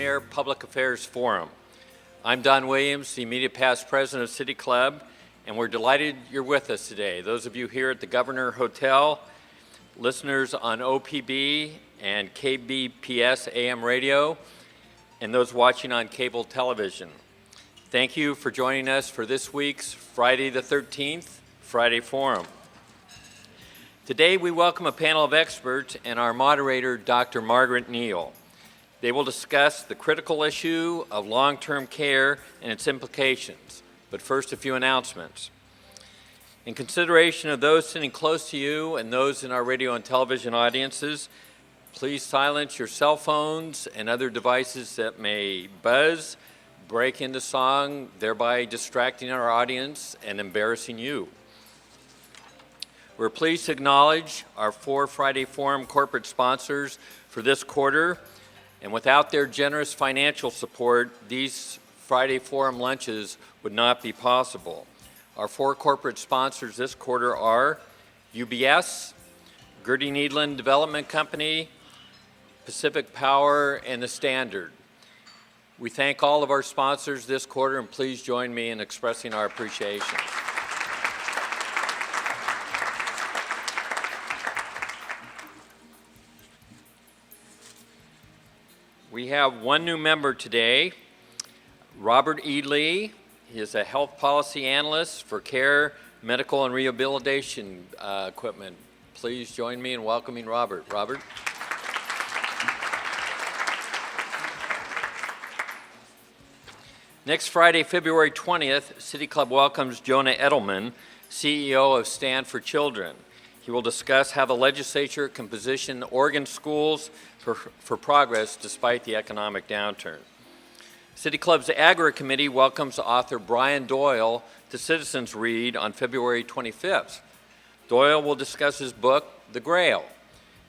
Air Public Affairs Forum. I'm Don Williams, the immediate past president of City Club, and we're delighted you're with us today. Those of you here at the Governor Hotel, listeners on OPB and KBPS AM radio, and those watching on cable television. Thank you for joining us for this week's Friday the 13th Friday Forum. Today we welcome a panel of experts and our moderator, Dr. MARGARET NEAL. They will discuss the critical issue of long-term care and its implications. But first, a few announcements. In consideration of those sitting close to you and those in our radio and television audiences, please silence your cell phones and other devices that may buzz, break into song, thereby distracting our audience and embarrassing you. We're pleased to acknowledge our 4 Friday Forum corporate sponsors for this quarter, and without their generous financial support, these Friday Forum lunches would not be possible. Our 4 corporate sponsors this quarter are UBS, Gertie Needland Development Company, Pacific Power, and The Standard. We thank all of our sponsors this quarter, and please join me in expressing our appreciation. We have one new member today, Robert E. Lee. He is a health policy analyst for care, medical, and rehabilitation equipment. Please join me in welcoming Robert. Robert. Next Friday, February 20th, City Club welcomes Jonah Edelman, CEO of Stand for Children. He will discuss how the legislature can position Oregon schools for progress despite the economic downturn. City Club's Agri Committee welcomes author Brian Doyle to Citizens Read on February 25th. Doyle will discuss his book, The Grail.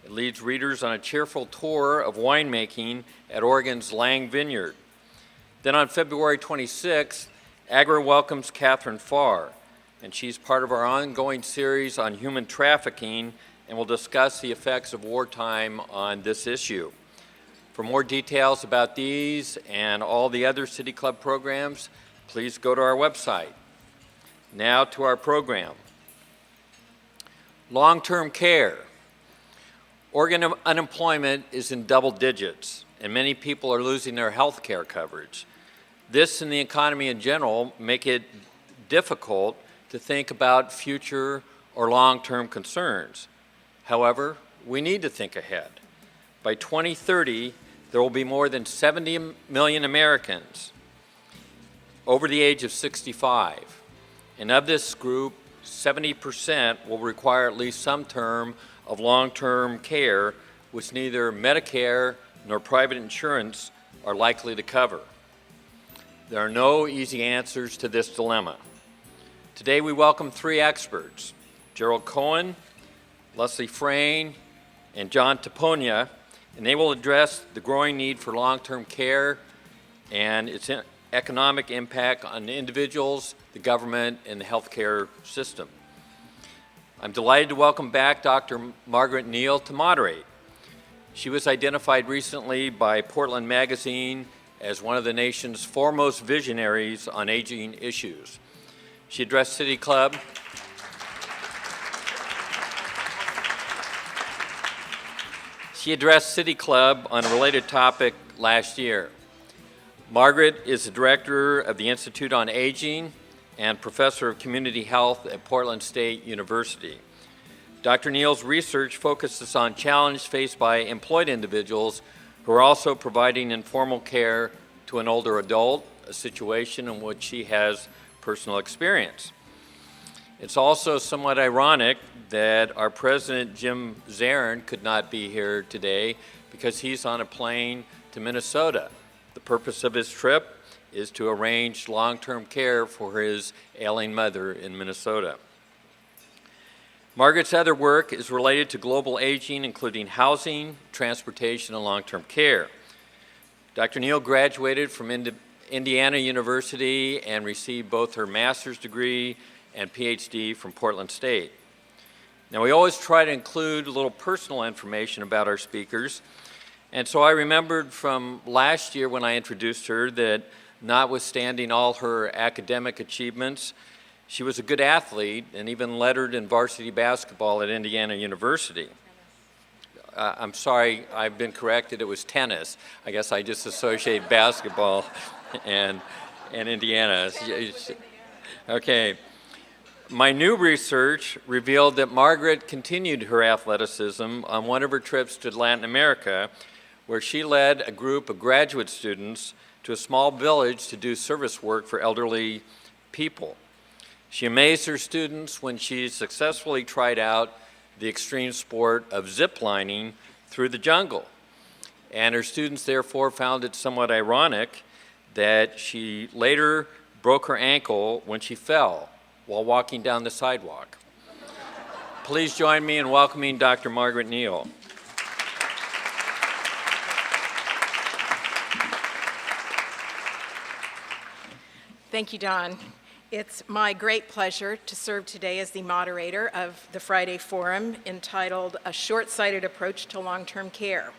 It leads readers on a cheerful tour of winemaking at Oregon's Lang Vineyard. Then on February 26th, Agri welcomes Catherine Farr, and she's part of our ongoing series on human trafficking and will discuss the effects of wartime on this issue. For more details about these and all the other City Club programs, please go to our website. Now to our program. Long-term care. Oregon unemployment is in double digits, and many people are losing their health care coverage. This and the economy in general make it difficult to think about future or long-term concerns. However, we need to think ahead. By 2030, there will be more than 70 million Americans over the age of 65. And of this group, 70% will require at least some term of long-term care, which neither Medicare nor private insurance are likely to cover. There are no easy answers to this dilemma. Today we welcome 3 experts, Gerald Cohen, Leslie Frane, and John Tapogna, and they will address the growing need for long-term care and its economic impact on individuals, the government, and the healthcare system. I'm delighted to welcome back Dr. MARGARET NEAL to moderate. She was identified recently by Portland Magazine as one of the nation's foremost visionaries on aging issues. She addressed City Club on a related topic last year. Margaret is the director of the Institute on Aging and professor of community health at Portland State University. Dr. Neal's research focuses on challenges faced by employed individuals who are also providing informal care to an older adult, a situation in which she has personal experience. It's also somewhat ironic that our president, Jim Zarin, could not be here today because he's on a plane to Minnesota. The purpose of his trip is to arrange long-term care for his ailing mother in Minnesota. Margaret's other work is related to global aging, including housing, transportation, and long-term care. Dr. NEAL graduated from Indiana University and received both her master's degree and PhD from Portland State. Now, we always try to include a little personal information about our speakers, And so I remembered from last year when I introduced her that notwithstanding all her academic achievements, she was a good athlete and even lettered in varsity basketball at Indiana University. I'm sorry, I've been corrected, it was tennis. I guess I just associate basketball and Indiana. Okay. My new research revealed that Margaret continued her athleticism on one of her trips to Latin America, where she led a group of graduate students to a small village to do service work for elderly people. She amazed her students when she successfully tried out the extreme sport of ziplining through the jungle. And her students therefore found it somewhat ironic that she later broke her ankle when she fell while walking down the sidewalk. Please join me in welcoming Dr. Margaret Neal. Thank you, Don. It's my great pleasure to serve today as the moderator of the Friday Forum entitled A Short-Sighted Approach to Long-Term Care.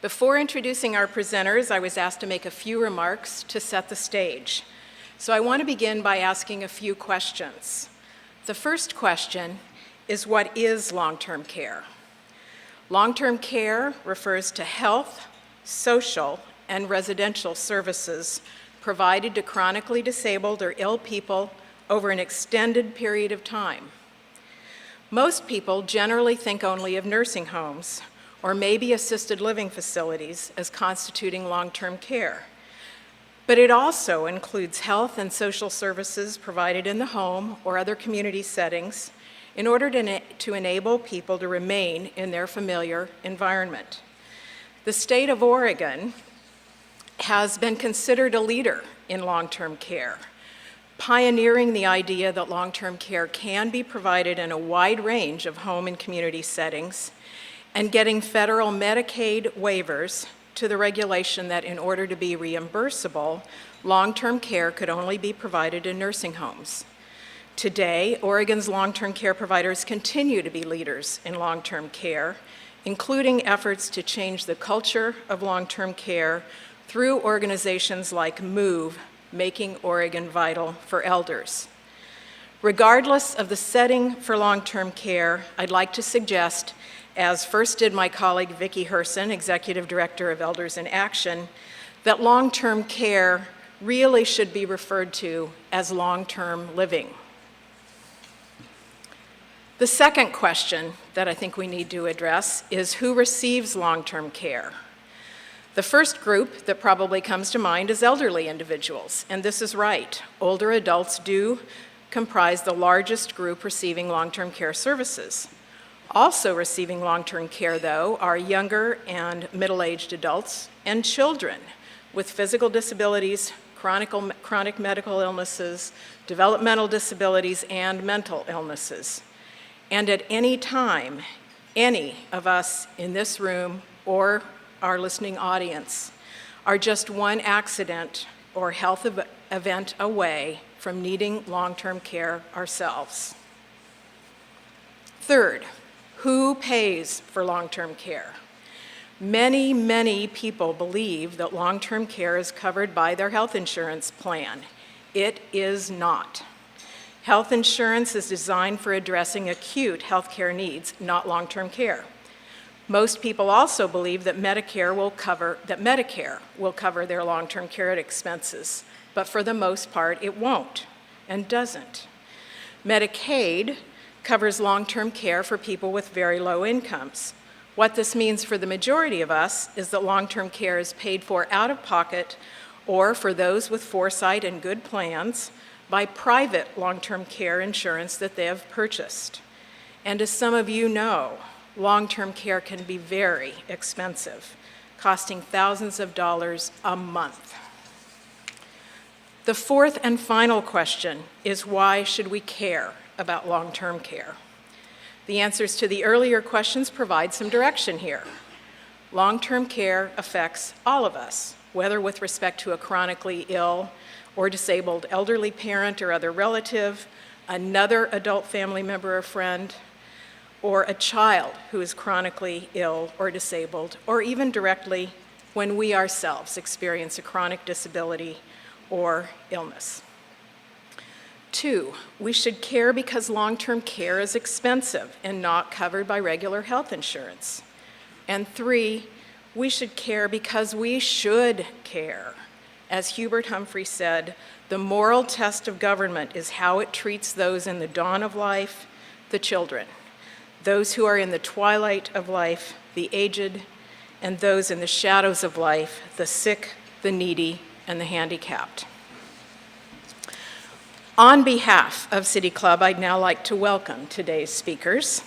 Before introducing our presenters, I was asked to make a few remarks to set the stage. So I want to begin by asking a few questions. The first question is, what is long-term care? Long-term care refers to health, social, and residential services provided to chronically disabled or ill people over an extended period of time. Most people generally think only of nursing homes or maybe assisted living facilities as constituting long-term care. But it also includes health and social services provided in the home or other community settings in order to enable people to remain in their familiar environment. The state of Oregon has been considered a leader in long-term care, pioneering the idea that long-term care can be provided in a wide range of home and community settings, and getting federal Medicaid waivers to the regulation that in order to be reimbursable, long-term care could only be provided in nursing homes. Today, Oregon's long-term care providers continue to be leaders in long-term care, including efforts to change the culture of long-term care through organizations like MOVE, Making Oregon Vital for Elders. Regardless of the setting for long-term care, I'd like to suggest, as first did my colleague Vicki Herson, Executive Director of Elders in Action, that long-term care really should be referred to as long-term living. The second question that I think we need to address is who receives long-term care? The first group that probably comes to mind is elderly individuals, and this is right. Older adults do comprise the largest group receiving long-term care services. Also receiving long-term care, though, are younger and middle-aged adults and children with physical disabilities, chronic medical illnesses, developmental disabilities, and mental illnesses. And at any time, any of us in this room or our listening audience are just one accident or health event away from needing long-term care ourselves. Third, who pays for long-term care? Many, many people believe that long-term care is covered by their health insurance plan. It is not. Health insurance is designed for addressing acute healthcare needs, not long-term care. Most people also believe that Medicare will cover their long-term care expenses, but for the most part, it won't and doesn't. Medicaid covers long-term care for people with very low incomes. What this means for the majority of us is that long-term care is paid for out of pocket or, for those with foresight and good plans, by private long-term care insurance that they have purchased. And as some of you know, long-term care can be very expensive, costing thousands of dollars a month. The fourth and final question is, why should we care about long-term care? The answers to the earlier questions provide some direction here. Long-term care affects all of us, whether with respect to a chronically ill or disabled elderly parent or other relative, another adult family member or friend, or a child who is chronically ill or disabled, or even directly when we ourselves experience a chronic disability or illness. 2, we should care because long-term care is expensive and not covered by regular health insurance. And 3, we should care because we should care. As Hubert Humphrey said, the moral test of government is how it treats those in the dawn of life, the children, those who are in the twilight of life, the aged, and those in the shadows of life, the sick, the needy, and the handicapped. On behalf of City Club, I'd now like to welcome today's speakers.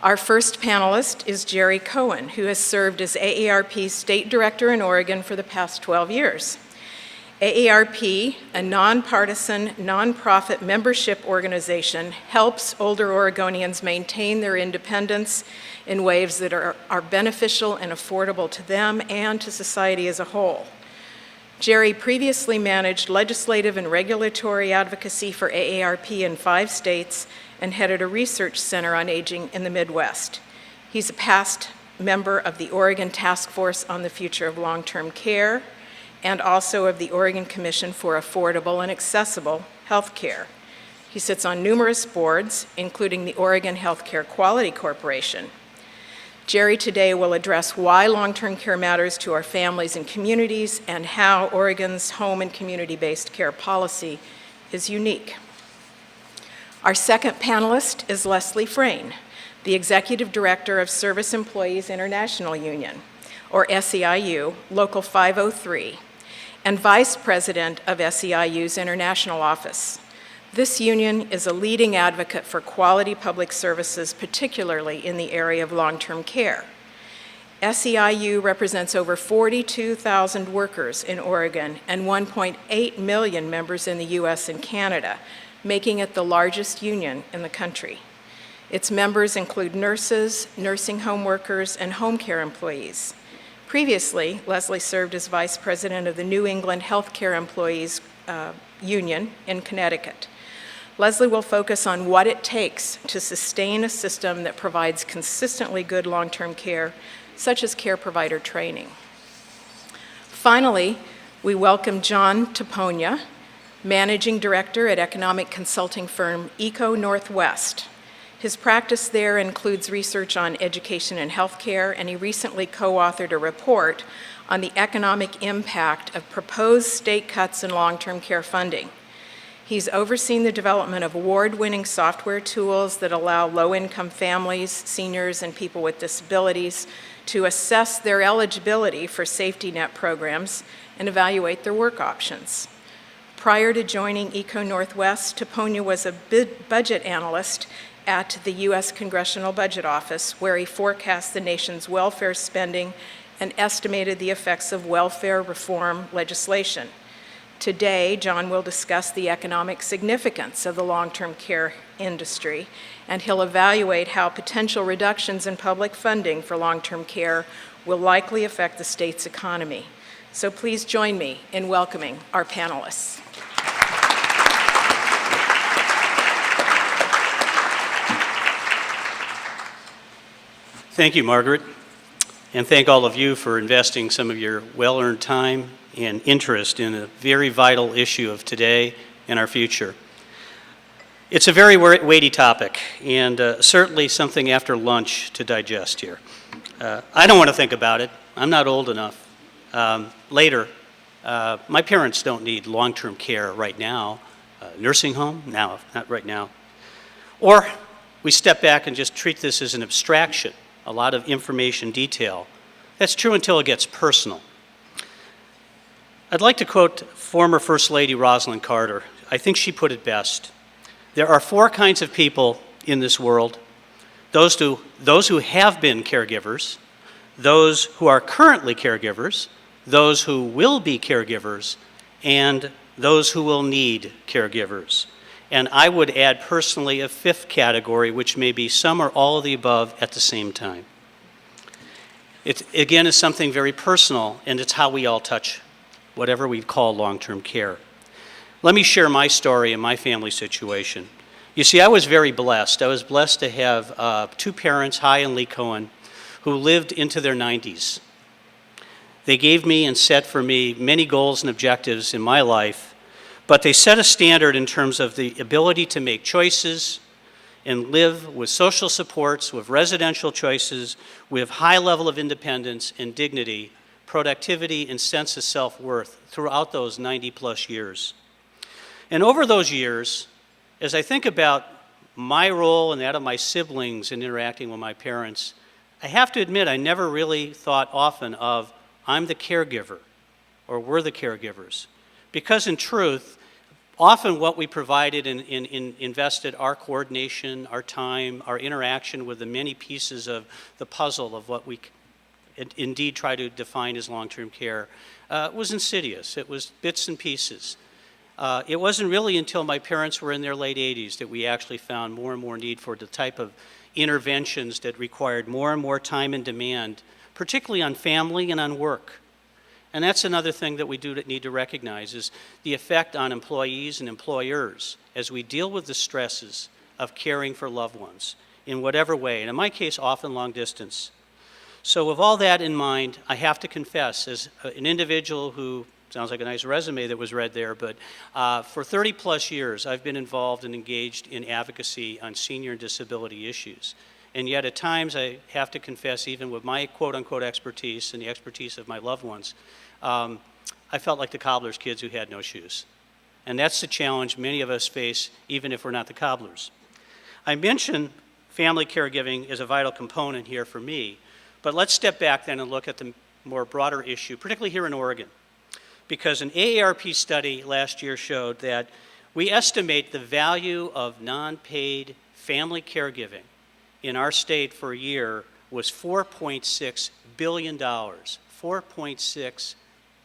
Our first panelist is Gerald Cohen, who has served as AARP State Director in Oregon for the past 12 years. AARP, a nonpartisan, nonprofit membership organization, helps older Oregonians maintain their independence in ways that are beneficial and affordable to them and to society as a whole. Jerry previously managed legislative and regulatory advocacy for AARP in 5 states and headed a research center on aging in the Midwest. He's a past member of the Oregon Task Force on the Future of Long-Term Care and also of the Oregon Commission for Affordable and Accessible Health Care. He sits on numerous boards, including the Oregon Healthcare Quality Corporation. Jerry today will address why long-term care matters to our families and communities and how Oregon's home and community-based care policy is unique. Our second panelist is Leslie Frane, the Executive Director of Service Employees International Union, or SEIU Local 503, and Vice President of SEIU's International Office. This union is a leading advocate for quality public services, particularly in the area of long-term care. SEIU represents over 42,000 workers in Oregon and 1.8 million members in the US and Canada, making it the largest union in the country. Its members include nurses, nursing home workers, and home care employees. Previously, Leslie served as Vice President of the New England Healthcare Employees Union in Connecticut. Leslie will focus on what it takes to sustain a system that provides consistently good long-term care, such as care provider training. Finally, we welcome John Tapogna, Managing Director at economic consulting firm ECONorthwest. His practice there includes research on education and healthcare, and he recently co-authored a report on the economic impact of proposed state cuts in long-term care funding. He's overseen the development of award-winning software tools that allow low-income families, seniors, and people with disabilities to assess their eligibility for safety net programs and evaluate their work options. Prior to joining EcoNorthwest, Tapogna was a budget analyst at the U.S. Congressional Budget Office, where he forecast the nation's welfare spending and estimated the effects of welfare reform legislation. Today, John will discuss the economic significance of the long-term care industry, and he'll evaluate how potential reductions in public funding for long-term care will likely affect the state's economy. So please join me in welcoming our panelists. Thank you, Margaret, and thank all of you for investing some of your well-earned time and interest in a very vital issue of today and our future. It's a very weighty topic, and certainly something after lunch to digest here. I don't want to think about it. I'm not old enough. Later, my parents don't need long-term care right now. Nursing home? No, not right now. Or we step back and just treat this as an abstraction, a lot of information detail. That's true until it gets personal. I'd like to quote former First Lady Rosalind Carter. I think she put it best. There are 4 kinds of people in this world: those who have been caregivers, those who are currently caregivers, those who will be caregivers, and those who will need caregivers. And I would add personally a 5th category, which may be some or all of the above at the same time. It, again, is something very personal, and it's how we all touch whatever we call long-term care. Let me share my story and my family situation. You see, I was very blessed. I was blessed to have two parents, Hy and Lee Cohen, who lived into their 90s. They gave me and set for me many goals and objectives in my life, but they set a standard in terms of the ability to make choices and live with social supports, with residential choices, with high level of independence and dignity, productivity, and sense of self-worth throughout those 90-plus years. And over those years, as I think about my role and that of my siblings in interacting with my parents, I have to admit I never really thought often of I'm the caregiver or we're the caregivers. Because in truth, often what we provided and invested our coordination, our time, our interaction with the many pieces of the puzzle of what we indeed try to define as long-term care was insidious. It was bits and pieces. It wasn't really until my parents were in their late 80s that we actually found more and more need for the type of interventions that required more and more time and demand, particularly on family and on work. And that's another thing that we do need to recognize is the effect on employees and employers as we deal with the stresses of caring for loved ones in whatever way, and in my case, often long distance. So with all that in mind, I have to confess, as an individual who, sounds like a nice resume that was read there, but for 30 plus years, I've been involved and engaged in advocacy on senior and disability issues. And yet at times I have to confess, even with my quote unquote expertise and the expertise of my loved ones, I felt like the cobbler's kids who had no shoes. And that's the challenge many of us face, even if we're not the cobblers. I mentioned family caregiving as a vital component here for me, but let's step back then and look at the more broader issue, particularly here in Oregon. Because an AARP study last year showed that we estimate the value of non-paid family caregiving in our state for a year was $4.6 billion. $4.6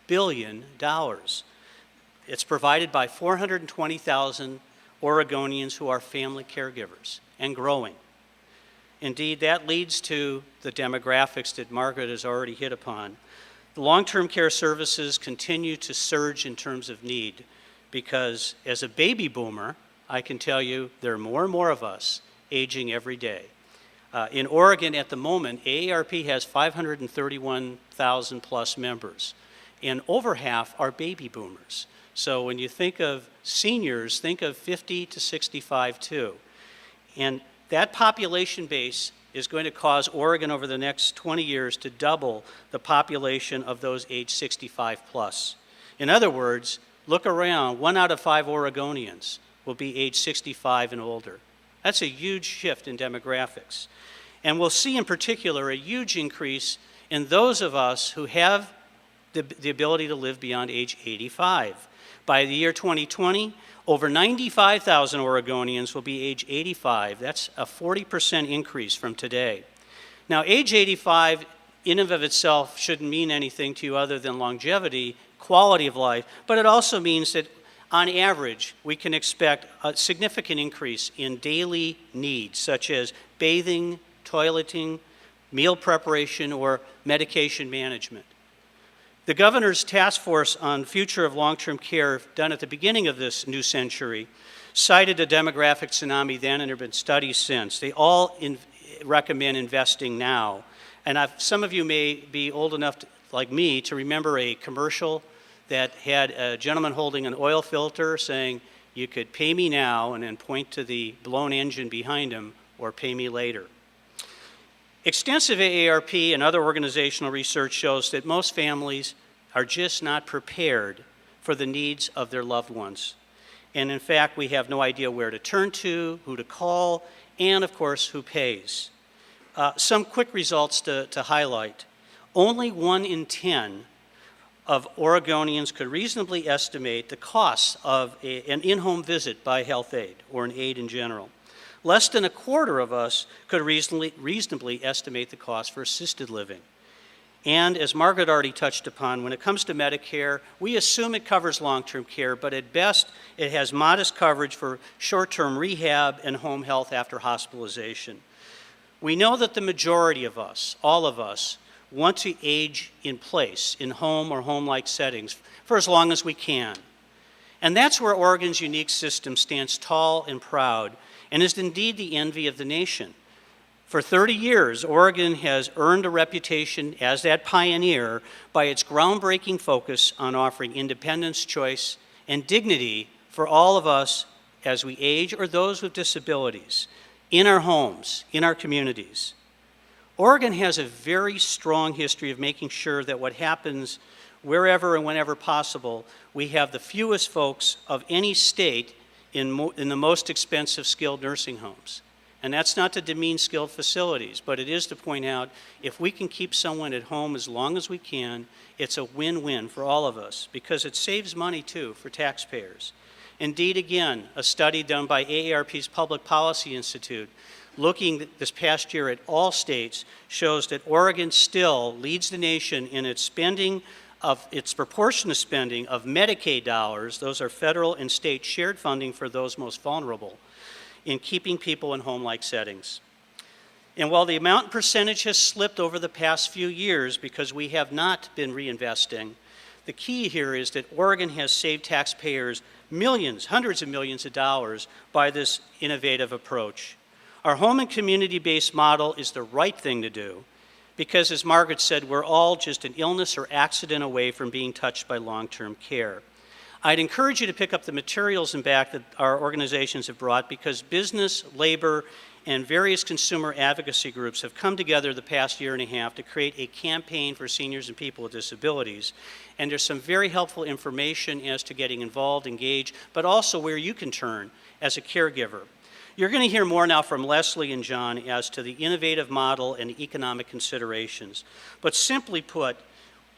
billion. It's provided by 420,000 Oregonians who are family caregivers and growing. Indeed, that leads to the demographics that Margaret has already hit upon. The long-term care services continue to surge in terms of need because as a baby boomer, I can tell you there are more and more of us aging every day. In Oregon at the moment, AARP has 531,000 plus members, and over half are baby boomers. So when you think of seniors, think of 50 to 65 too. And that population base is going to cause Oregon over the next 20 years to double the population of those age 65 plus. In other words, look around, 1 out of 5 Oregonians will be age 65 and older. That's a huge shift in demographics. And we'll see in particular a huge increase in those of us who have the ability to live beyond age 85. By the year 2020, over 95,000 Oregonians will be age 85. That's a 40% increase from today. Now, age 85 in and of itself shouldn't mean anything to you other than longevity, quality of life, but it also means that on average, we can expect a significant increase in daily needs, such as bathing, toileting, meal preparation, or medication management. The governor's task force on future of long-term care, done at the beginning of this new century, cited a demographic tsunami then, and there have been studies since. They all recommend investing now. And some of you may be old enough, like me, to remember a commercial that had a gentleman holding an oil filter saying, you could pay me now, and then point to the blown engine behind him, or pay me later. Extensive AARP and other organizational research shows that most families are just not prepared for the needs of their loved ones. And in fact, we have no idea where to turn to, who to call, and of course, who pays. Some quick results to highlight. Only 1 in 10 of Oregonians could reasonably estimate the costs of an in-home visit by health aid or an aid in general. Less than a quarter of us could reasonably estimate the cost for assisted living. And as Margaret already touched upon, when it comes to Medicare, we assume it covers long-term care, but at best, it has modest coverage for short-term rehab and home health after hospitalization. We know that the majority of us, all of us, want to age in place, in home or home-like settings, for as long as we can. And that's where Oregon's unique system stands tall and proud and is indeed the envy of the nation. For 30 years, Oregon has earned a reputation as that pioneer by its groundbreaking focus on offering independence, choice, and dignity for all of us as we age or those with disabilities, in our homes, in our communities. Oregon has a very strong history of making sure that what happens wherever and whenever possible, we have the fewest folks of any state in the most expensive skilled nursing homes. And that's not to demean skilled facilities, but it is to point out if we can keep someone at home as long as we can, it's a win-win for all of us because it saves money too for taxpayers. Indeed, again, a study done by AARP's Public Policy Institute looking this past year at all states shows that Oregon still leads the nation in its spending of its proportionate spending of Medicaid dollars, those are federal and state shared funding for those most vulnerable, in keeping people in home-like settings. And while the amount and percentage has slipped over the past few years because we have not been reinvesting, the key here is that Oregon has saved taxpayers millions, hundreds of millions of dollars by this innovative approach. Our home and community-based model is the right thing to do because, as Margaret said, we're all just an illness or accident away from being touched by long-term care. I'd encourage you to pick up the materials in back that our organizations have brought because business, labor, and various consumer advocacy groups have come together the past year and a half to create a campaign for seniors and people with disabilities. And there's some very helpful information as to getting involved, engaged, but also where you can turn as a caregiver. You're going to hear more now from Leslie and John as to the innovative model and economic considerations. But simply put,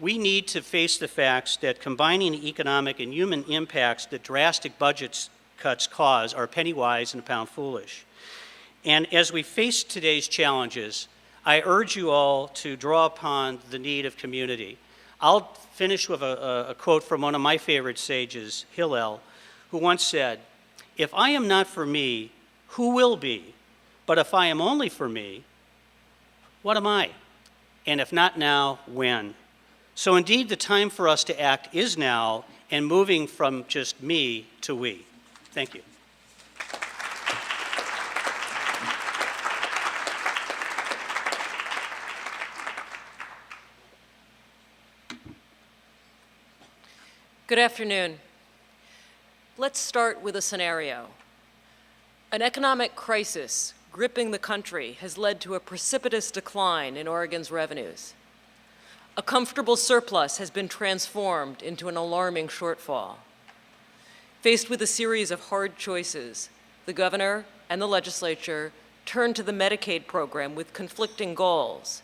we need to face the facts that combining the economic and human impacts that drastic budget cuts cause are penny wise and a pound foolish. And as we face today's challenges, I urge you all to draw upon the need of community. I'll finish with a quote from one of my favorite sages, Hillel, who once said, "If I am not for me, who will be? But if I am only for me, what am I? And if not now, when?" So indeed, the time for us to act is now and moving from just me to we. Thank you. Good afternoon. Let's start with a scenario. An economic crisis gripping the country has led to a precipitous decline in Oregon's revenues. A comfortable surplus has been transformed into an alarming shortfall. Faced with a series of hard choices, the governor and the legislature turn to the Medicaid program with conflicting goals.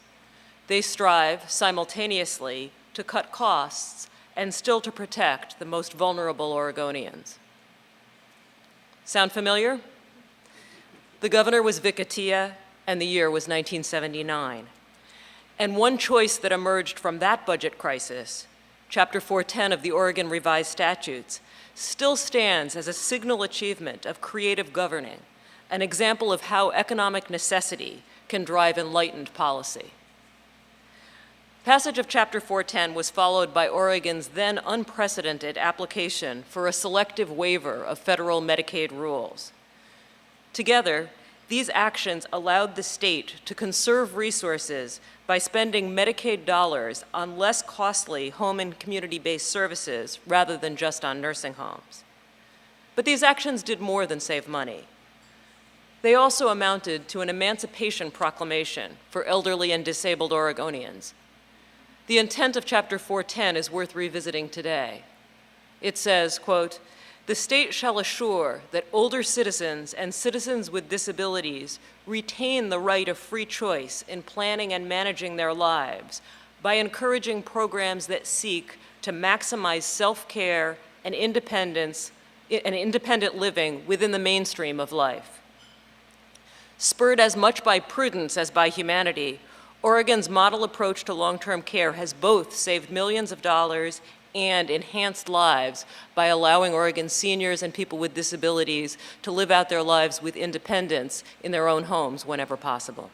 They strive simultaneously to cut costs and still to protect the most vulnerable Oregonians. Sound familiar? The governor was Vic Atiyeh, and the year was 1979. And one choice that emerged from that budget crisis, Chapter 410 of the Oregon Revised Statutes, still stands as a signal achievement of creative governing, an example of how economic necessity can drive enlightened policy. Passage of Chapter 410 was followed by Oregon's then unprecedented application for a selective waiver of federal Medicaid rules. Together, these actions allowed the state to conserve resources by spending Medicaid dollars on less costly home and community-based services rather than just on nursing homes. But these actions did more than save money. They also amounted to an emancipation proclamation for elderly and disabled Oregonians. The intent of Chapter 410 is worth revisiting today. It says, quote, "The state shall assure that older citizens and citizens with disabilities retain the right of free choice in planning and managing their lives by encouraging programs that seek to maximize self-care and independent living within the mainstream of life." Spurred as much by prudence as by humanity, Oregon's model approach to long-term care has both saved millions of dollars and enhanced lives by allowing Oregon seniors and people with disabilities to live out their lives with independence in their own homes whenever possible.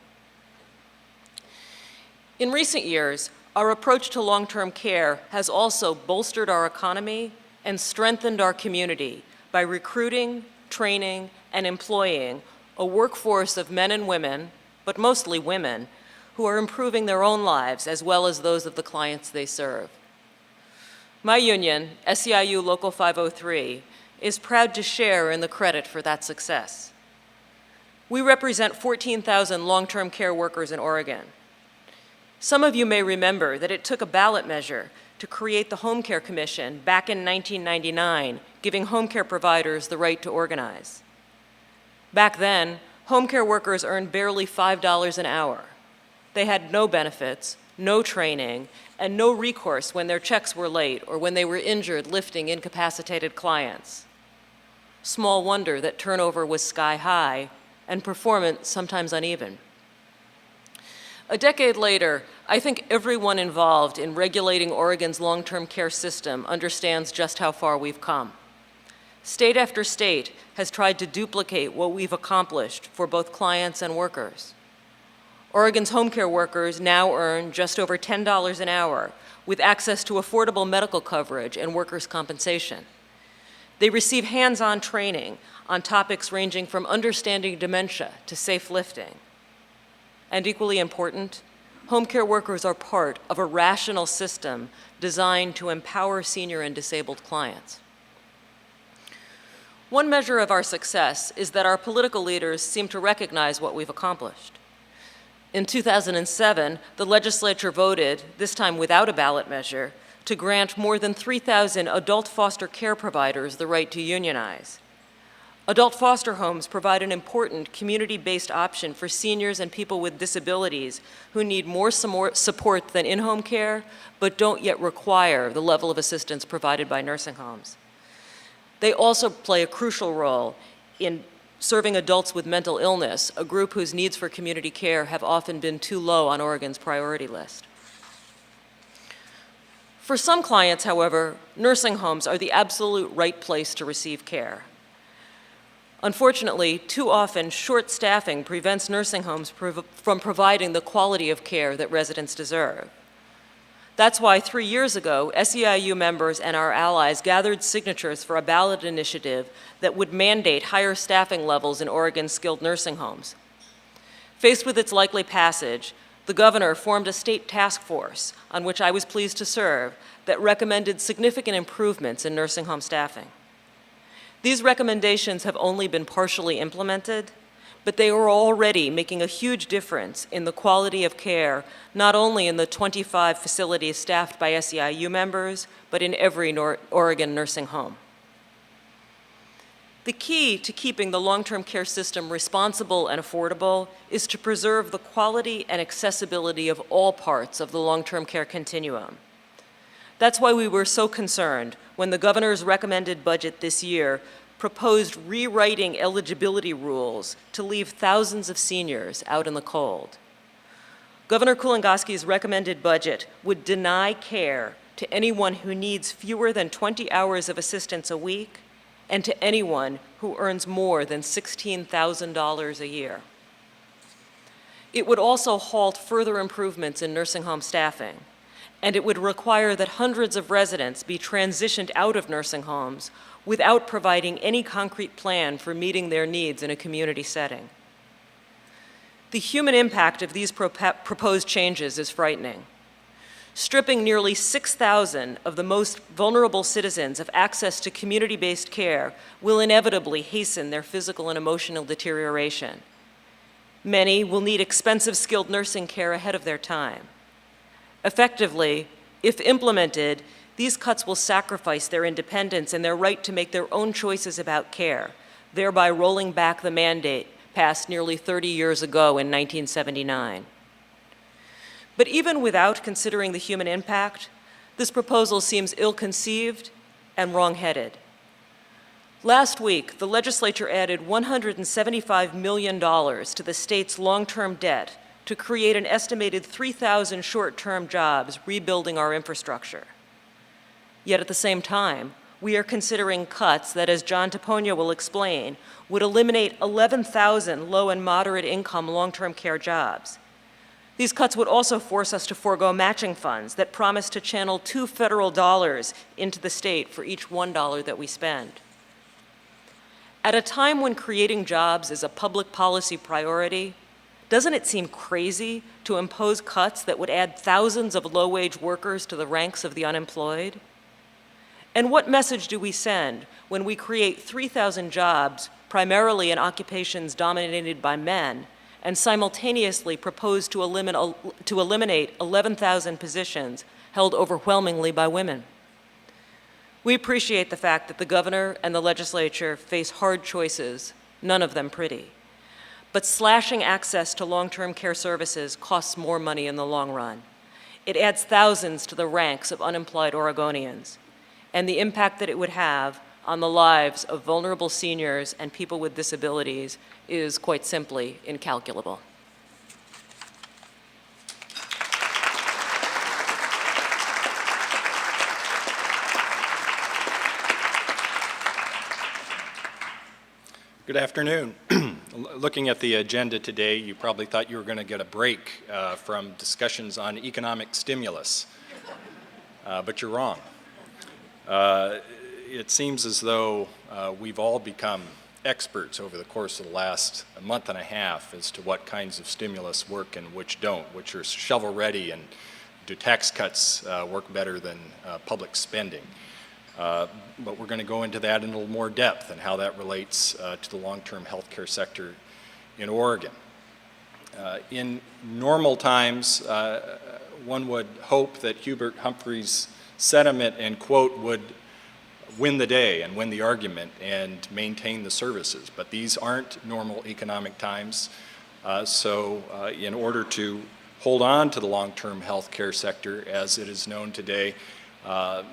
In recent years, our approach to long-term care has also bolstered our economy and strengthened our community by recruiting, training, and employing a workforce of men and women, but mostly women, who are improving their own lives as well as those of the clients they serve. My union, SEIU Local 503, is proud to share in the credit for that success. We represent 14,000 long-term care workers in Oregon. Some of you may remember that it took a ballot measure to create the Home Care Commission back in 1999, giving home care providers the right to organize. Back then, home care workers earned barely $5 an hour. They had no benefits, no training, and no recourse when their checks were late or when they were injured lifting incapacitated clients. Small wonder that turnover was sky high and performance sometimes uneven. A decade later, I think everyone involved in regulating Oregon's long-term care system understands just how far we've come. State after state has tried to duplicate what we've accomplished for both clients and workers. Oregon's home care workers now earn just over $10 an hour with access to affordable medical coverage and workers' compensation. They receive hands-on training on topics ranging from understanding dementia to safe lifting. And equally important, home care workers are part of a rational system designed to empower senior and disabled clients. One measure of our success is that our political leaders seem to recognize what we've accomplished. In 2007, the legislature voted, this time without a ballot measure, to grant more than 3,000 adult foster care providers the right to unionize. Adult foster homes provide an important community-based option for seniors and people with disabilities who need more support than in-home care, but don't yet require the level of assistance provided by nursing homes. They also play a crucial role in serving adults with mental illness, a group whose needs for community care have often been too low on Oregon's priority list. For some clients, however, nursing homes are the absolute right place to receive care. Unfortunately, too often, short staffing prevents nursing homes from providing the quality of care that residents deserve. That's why 3 years ago, SEIU members and our allies gathered signatures for a ballot initiative that would mandate higher staffing levels in Oregon's skilled nursing homes. Faced with its likely passage, the governor formed a state task force, on which I was pleased to serve, that recommended significant improvements in nursing home staffing. These recommendations have only been partially implemented, but they are already making a huge difference in the quality of care, not only in the 25 facilities staffed by SEIU members, but in every Oregon nursing home. The key to keeping the long-term care system responsible and affordable is to preserve the quality and accessibility of all parts of the long-term care continuum. That's why we were so concerned when the governor's recommended budget this year proposed rewriting eligibility rules to leave thousands of seniors out in the cold. Governor Kulongoski's recommended budget would deny care to anyone who needs fewer than 20 hours of assistance a week and to anyone who earns more than $16,000 a year. It would also halt further improvements in nursing home staffing, and it would require that hundreds of residents be transitioned out of nursing homes without providing any concrete plan for meeting their needs in a community setting. The human impact of these proposed changes is frightening. Stripping nearly 6,000 of the most vulnerable citizens of access to community-based care will inevitably hasten their physical and emotional deterioration. Many will need expensive skilled nursing care ahead of their time. Effectively, if implemented, these cuts will sacrifice their independence and their right to make their own choices about care, thereby rolling back the mandate passed nearly 30 years ago in 1979. But even without considering the human impact, this proposal seems ill-conceived and wrong-headed. Last week, the legislature added $175 million to the state's long-term debt to create an estimated 3,000 short-term jobs rebuilding our infrastructure. Yet at the same time, we are considering cuts that, as John Tapogna will explain, would eliminate 11,000 low and moderate income long-term care jobs. These cuts would also force us to forego matching funds that promise to channel $2 federal into the state for each $1 that we spend. At a time when creating jobs is a public policy priority, doesn't it seem crazy to impose cuts that would add thousands of low-wage workers to the ranks of the unemployed? And what message do we send when we create 3,000 jobs, primarily in occupations dominated by men, and simultaneously propose to eliminate 11,000 positions held overwhelmingly by women? We appreciate the fact that the governor and the legislature face hard choices, none of them pretty. But slashing access to long-term care services costs more money in the long run. It adds thousands to the ranks of unemployed Oregonians, and the impact that it would have on the lives of vulnerable seniors and people with disabilities is quite simply incalculable. Good afternoon. Looking at the agenda today, you probably thought you were going to get a break from discussions on economic stimulus, but you're wrong. It seems as though we've all become experts over the course of the last month and a half as to what kinds of stimulus work and which don't, which are shovel-ready, and do tax cuts work better than public spending. But we're going to go into that in a little more depth and how that relates to the long-term healthcare sector in Oregon. In normal times, one would hope that Hubert Humphrey's sentiment and quote would win the day and win the argument and maintain the services. But these aren't normal economic times. So in order to hold on to the long-term healthcare sector as it is known today,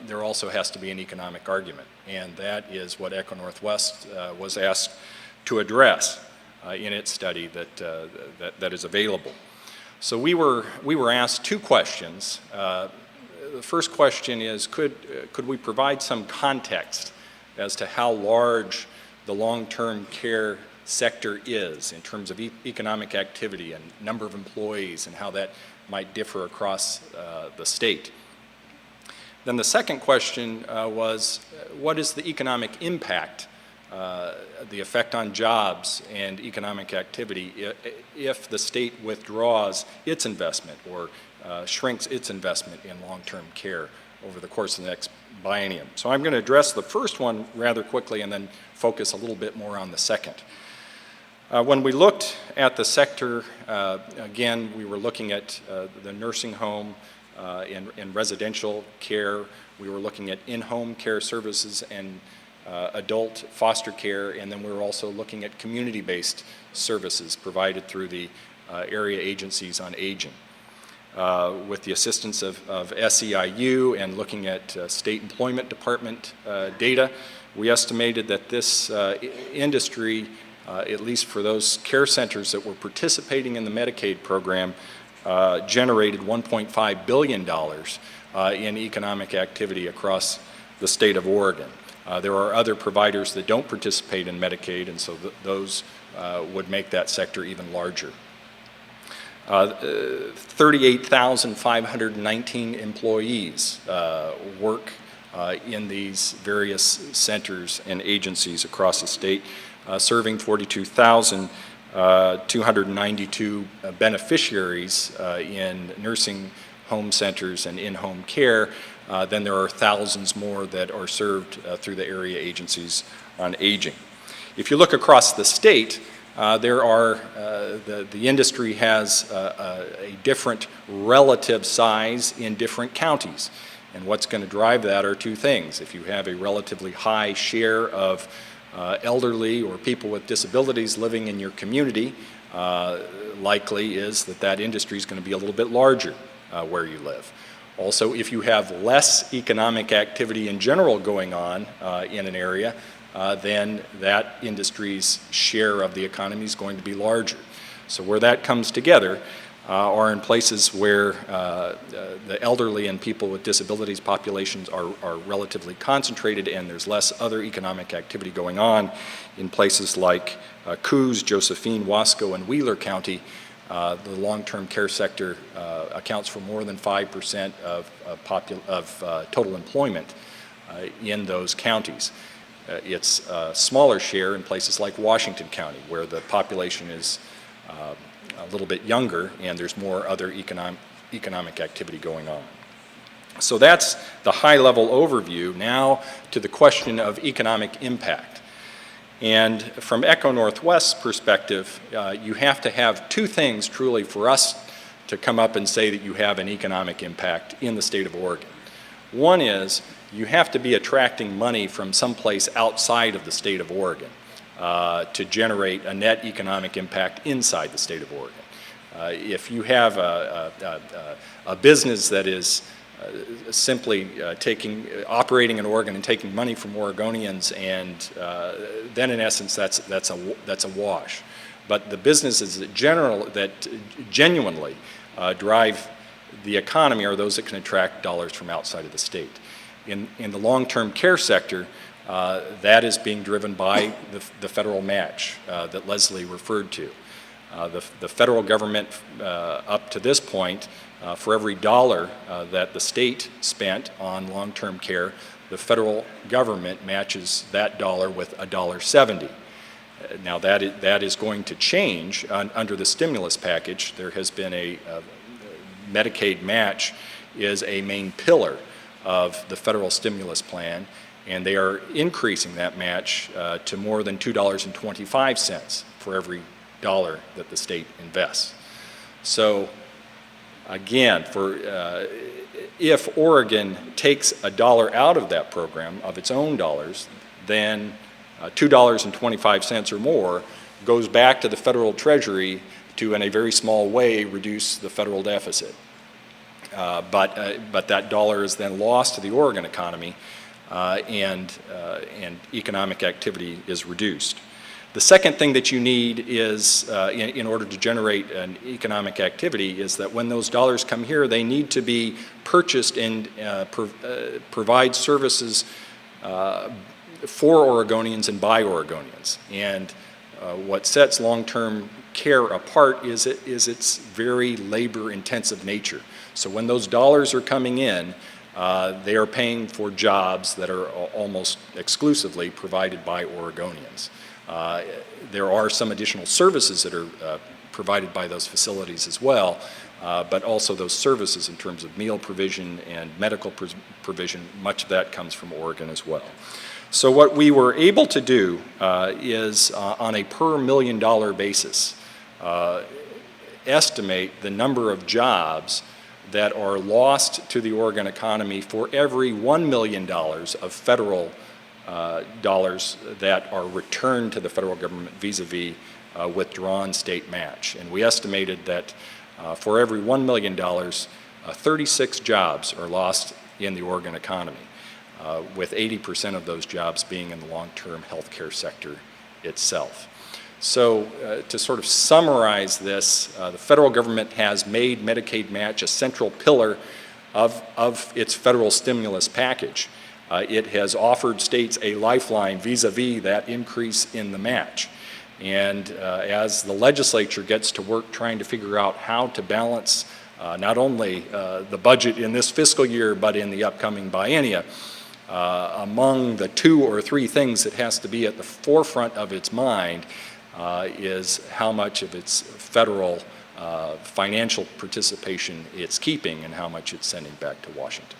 there also has to be an economic argument, and that is what EcoNorthwest was asked to address in its study that is available. So we were asked two questions. The first question is, could we provide some context as to how large the long-term care sector is in terms of economic activity and number of employees and how that might differ across the state? Then the second question was, what is the economic impact, the effect on jobs and economic activity if the state withdraws its investment or shrinks its investment in long-term care over the course of the next biennium? So I'm going to address the first one rather quickly and then focus a little bit more on the second. When we looked at the sector, again, we were looking at the nursing home, in residential care. We were looking at in-home care services and adult foster care, and then we were also looking at community-based services provided through the area agencies on aging. With the assistance of SEIU and looking at state employment department data, we estimated that this industry, at least for those care centers that were participating in the Medicaid program, generated $1.5 billion in economic activity across the state of Oregon. There are other providers that don't participate in Medicaid, and so those would make that sector even larger. 38,519 employees work in these various centers and agencies across the state, serving 42,292 beneficiaries in nursing home centers and in-home care. Then there are thousands more that are served through the area agencies on aging. If you look across the state, the industry has a different relative size in different counties. And what's going to drive that are two things. If you have a relatively high share of elderly or people with disabilities living in your community, likely is that industry is going to be a little bit larger where you live. Also, if you have less economic activity in general going on in an area, then that industry's share of the economy is going to be larger. So where that comes together are in places where the elderly and people with disabilities populations are relatively concentrated, and there's less other economic activity going on in places like Coos, Josephine, Wasco, and Wheeler County. The long-term care sector accounts for more than 5% of total employment in those counties. its smaller share in places like Washington County, where the population is a little bit younger and there's more other economic activity going on. So that's the high-level overview. Now to the question of economic impact. And from EcoNorthwest's perspective, you have to have two things truly for us to come up and say that you have an economic impact in the state of Oregon. One is you have to be attracting money from someplace outside of the state of Oregon to generate a net economic impact inside the state of Oregon. If you have a business that is simply operating in Oregon and taking money from Oregonians, and then in essence that's a wash. But the businesses that genuinely drive the economy are those that can attract dollars from outside of the state. In the long-term care sector, that is being driven by the federal match that Leslie referred to. The federal government, up to this point, for every dollar that the state spent on long-term care, the federal government matches that dollar with $1.70. Now that is going to change under the stimulus package. There has been a Medicaid match is a main pillar of the federal stimulus plan, and they are increasing that match to more than $2.25 for every dollar that the state invests. So again, if Oregon takes a dollar out of that program, of its own dollars, then $2.25 or more goes back to the federal treasury to, in a very small way, reduce the federal deficit. But that dollar is then lost to the Oregon economy, and economic activity is reduced. The second thing that you need is, in order to generate an economic activity, is that when those dollars come here, they need to be purchased and provide services for Oregonians and by Oregonians. And what sets long-term care apart is its very labor-intensive nature. So when those dollars are coming in, they are paying for jobs that are almost exclusively provided by Oregonians. There are some additional services that are provided by those facilities as well, but also those services in terms of meal provision and medical provision, much of that comes from Oregon as well. So what we were able to do is, on a per $1 million basis, estimate the number of jobs that are lost to the Oregon economy for every $1 million of federal dollars that are returned to the federal government vis-a-vis withdrawn state match. And we estimated that for every $1 million, 36 jobs are lost in the Oregon economy, with 80% of those jobs being in the long-term health care sector itself. So to sort of summarize this, the federal government has made Medicaid match a central pillar of its federal stimulus package. It has offered states a lifeline vis-a-vis that increase in the match. And as the legislature gets to work trying to figure out how to balance not only the budget in this fiscal year, but in the upcoming biennia, among the 2 or 3 things that has to be at the forefront of its mind is how much of its federal financial participation it's keeping and how much it's sending back to Washington.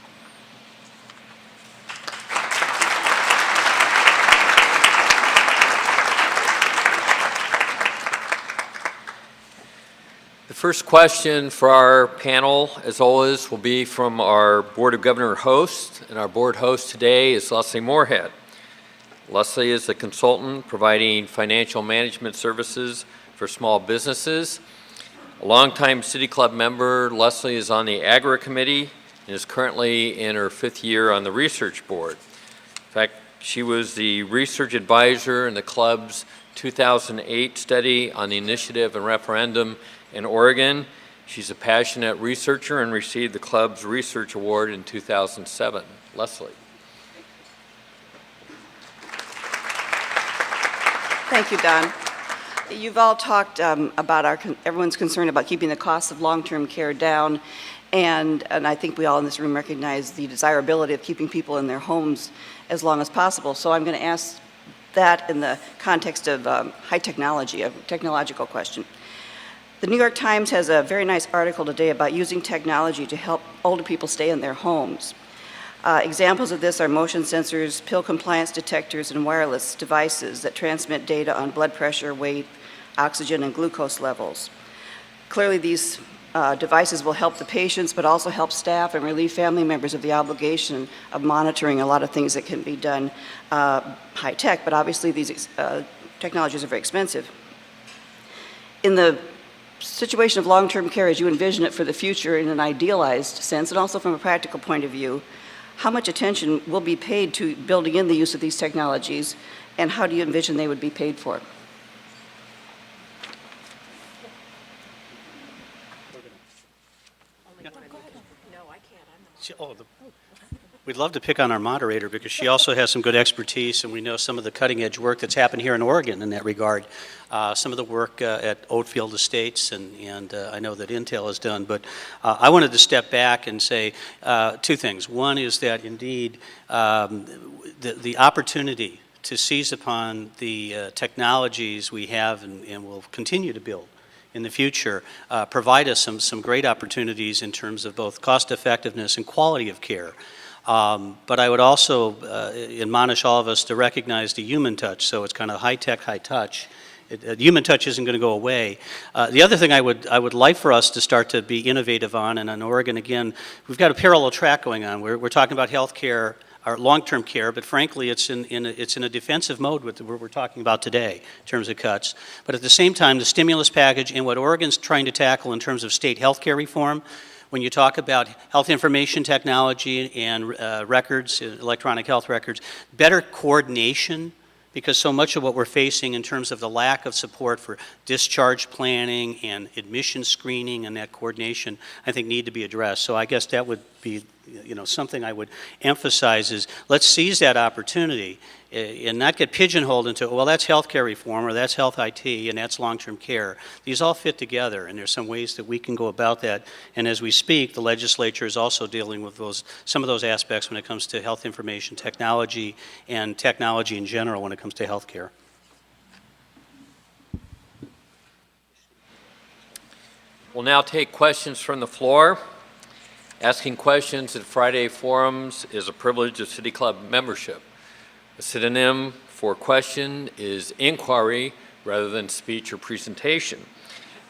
The first question for our panel, as always, will be from our Board of Governor host, and our board host today is Leslie Morehead. Leslie is a consultant providing financial management services for small businesses. A longtime City Club member, Leslie is on the Agri Committee and is currently in her 5th year on the Research Board. In fact, she was the research advisor in the club's 2008 study on the initiative and referendum in Oregon. She's a passionate researcher and received the club's Research Award in 2007. Leslie. Thank you, Don. You've all talked about everyone's concern about keeping the cost of long-term care down, and I think we all in this room recognize the desirability of keeping people in their homes as long as possible. So I'm going to ask that in the context of high technology, a technological question. The New York Times has a very nice article today about using technology to help older people stay in their homes. Examples of this are motion sensors, pill compliance detectors, and wireless devices that transmit data on blood pressure, weight, oxygen, and glucose levels. Clearly, these devices will help the patients, but also help staff and relieve family members of the obligation of monitoring a lot of things that can be done high tech, but obviously these technologies are very expensive. In the situation of long-term care as you envision it for the future in an idealized sense, and also from a practical point of view, how much attention will be paid to building in the use of these technologies, and how do you envision they would be paid for? We'd love to pick on our moderator because she also has some good expertise, and we know some of the cutting-edge work that's happened here in Oregon in that regard. Some of the work at Oatfield Estates, and I know that Intel has done. But I wanted to step back and say two things. One is that indeed the opportunity to seize upon the technologies we have and will continue to build in the future provide us some great opportunities in terms of both cost effectiveness and quality of care. But I would also admonish all of us to recognize the human touch. So it's kind of high tech, high touch. Human touch isn't going to go away. The other thing I would like for us to start to be innovative on, and in Oregon again, we've got a parallel track going on. We're talking about health care, our long-term care, but frankly, it's in a defensive mode with what we're talking about today in terms of cuts. But at the same time, the stimulus package and what Oregon's trying to tackle in terms of state health care reform, when you talk about health information technology and records, electronic health records, better coordination, because so much of what we're facing in terms of the lack of support for discharge planning and admission screening and that coordination, I think need to be addressed. So I guess that would be, something I would emphasize is let's seize that opportunity and not get pigeonholed into, well, that's healthcare reform or that's health IT and that's long-term care. These all fit together, and there's some ways that we can go about that. And as we speak, the legislature is also dealing with some of those aspects when it comes to health information technology and technology in general when it comes to healthcare. We'll now take questions from the floor. Asking questions at Friday forums is a privilege of City Club membership. A synonym for question is inquiry rather than speech or presentation.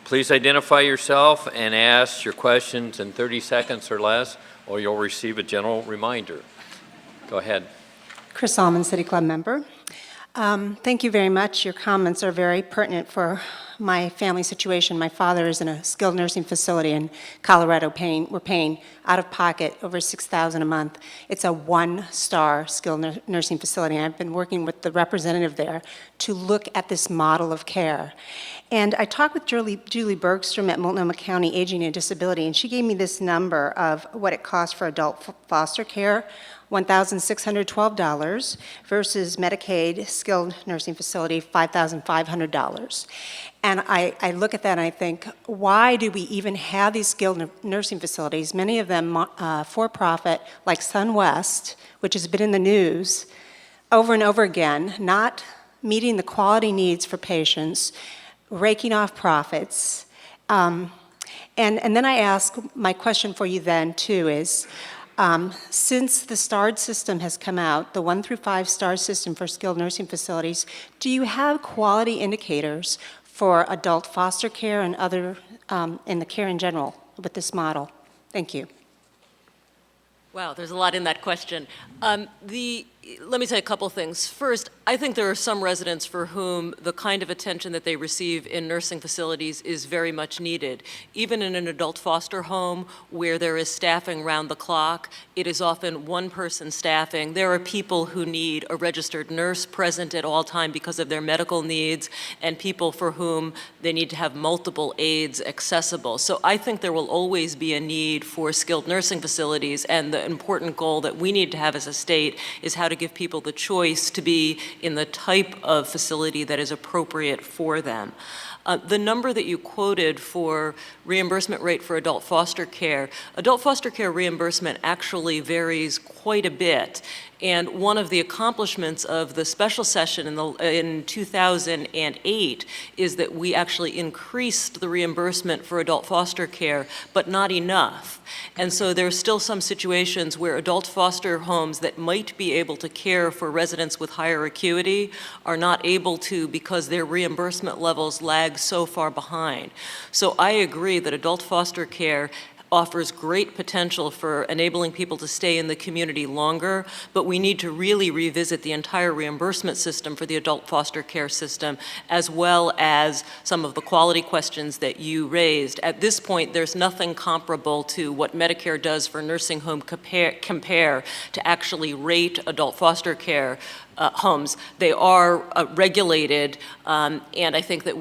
Please identify yourself and ask your questions in 30 seconds or less, or you'll receive a general reminder. Go ahead. Chris Allman, City Club member. Thank you very much. Your comments are very pertinent for my family situation. My father is in a skilled nursing facility in Colorado. We're paying out of pocket over $6,000 a month. It's a one-star skilled nursing facility. And I've been working with the representative there to look at this model of care. And I talked with Julie Bergstrom at Multnomah County Aging and Disability, and she gave me this number of what it costs for adult foster care, $1,612 versus Medicaid skilled nursing facility, $5,500. And I look at that and I think, why do we even have these skilled nursing facilities, many of them for-profit, like SunWest, which has been in the news over and over again, not meeting the quality needs for patients, raking off profits. And then I ask, my question for you then too is, since the STARS system has come out, the 1 through 5 STARS system for skilled nursing facilities, do you have quality indicators for adult foster care and other, in the care in general with this model? Thank you. Wow, there's a lot in that question. Let me say a couple things. First, I think there are some residents for whom the kind of attention that they receive in nursing facilities is very much needed. Even in an adult foster home where there is staffing round the clock, it is often one-person staffing. There are people who need a registered nurse present at all times because of their medical needs, and people for whom they need to have multiple aides accessible. So I think there will always be a need for skilled nursing facilities, and the important goal that we need to have as a state is how to give people the choice to be in the type of facility that is appropriate for them. The number that you quoted for reimbursement rate for adult foster care reimbursement actually varies quite a bit. And one of the accomplishments of the special session in 2008 is that we actually increased the reimbursement for adult foster care, but not enough. And so there's still some situations where adult foster homes that might be able to care for residents with higher acuity are not able to because their reimbursement levels lag so far behind. So I agree that adult foster care offers great potential for enabling people to stay in the community longer, but we need to really revisit the entire reimbursement system for the adult foster care system, as well as some of the quality questions that you raised. At this point, there's nothing comparable to what Medicare does for nursing home compare to actually rate adult foster care homes. They are regulated, and I think that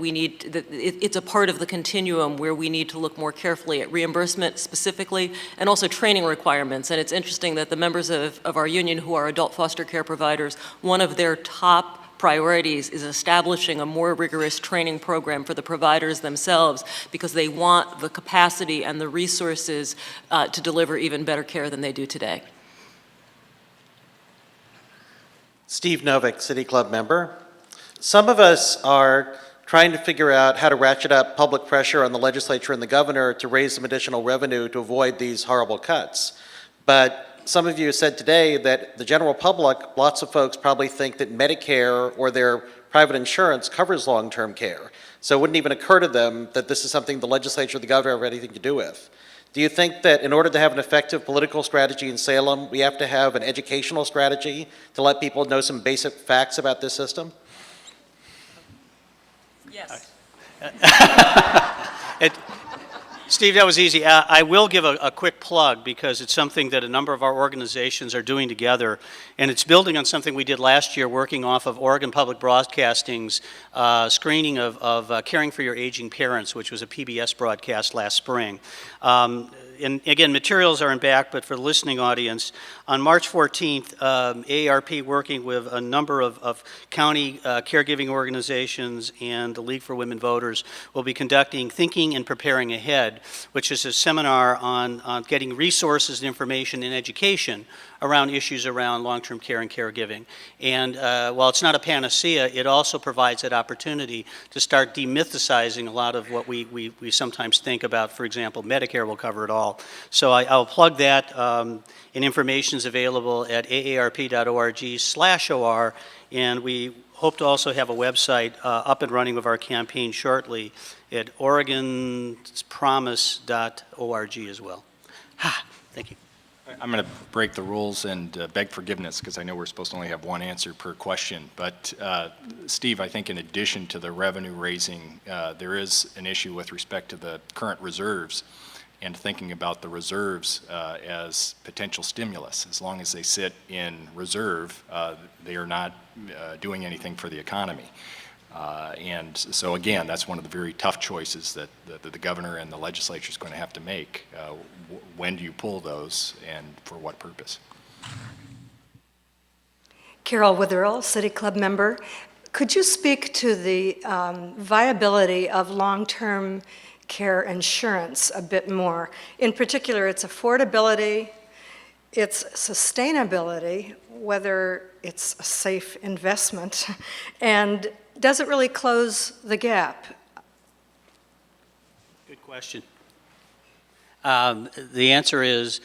it's a part of the continuum where we need to look more carefully at reimbursement specifically, and also training requirements. And it's interesting that the members of our union who are adult foster care providers, one of their top priorities is establishing a more rigorous training program for the providers themselves, because they want the capacity and the resources to deliver even better care than they do today. Steve Novick, City Club member. Some of us are trying to figure out how to ratchet up public pressure on the legislature and the governor to raise some additional revenue to avoid these horrible cuts. But some of you said today that the general public, lots of folks probably think that Medicare or their private insurance covers long-term care. So it wouldn't even occur to them that this is something the legislature or the governor have anything to do with. Do you think that in order to have an effective political strategy in Salem, we have to have an educational strategy to let people know some basic facts about this system? Yes. Steve, that was easy. I will give a quick plug because it's something that a number of our organizations are doing together, and it's building on something we did last year working off of Oregon Public Broadcasting's screening of Caring for Your Aging Parents, which was a PBS broadcast last spring. And again, materials are in back, but for the listening audience, on March 14th, AARP, working with a number of county caregiving organizations and the League for Women Voters, will be conducting Thinking and Preparing Ahead, which is a seminar on getting resources and information and education around issues around long-term care and caregiving. And while it's not a panacea, it also provides that opportunity to start demythicizing a lot of what we sometimes think about. For example, Medicare will cover it all. So I'll plug that, and information is available at aarp.org/OR, and we hope to also have a website up and running with our campaign shortly at orgonspromise.org as well. Thank you. I'm going to break the rules and beg forgiveness because I know we're supposed to only have one answer per question. But Steve, I think in addition to the revenue raising, there is an issue with respect to the current reserves and thinking about the reserves as potential stimulus. As long as they sit in reserve, they are not doing anything for the economy. And so again, that's one of the very tough choices that the governor and the legislature is going to have to make. When do you pull those and for what purpose? Carol Witherell, City Club member. Could you speak to the viability of long-term care insurance a bit more? In particular, its affordability, its sustainability, whether it's a safe investment, and does it really close the gap? Good question. The answer is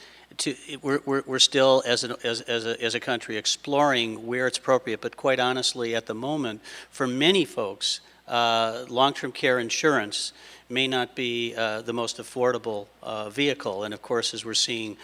we're still, as a country, exploring where it's appropriate, but quite honestly, at the moment, for many folks, long-term care insurance may not be the most affordable vehicle. And of course, as we're seeing,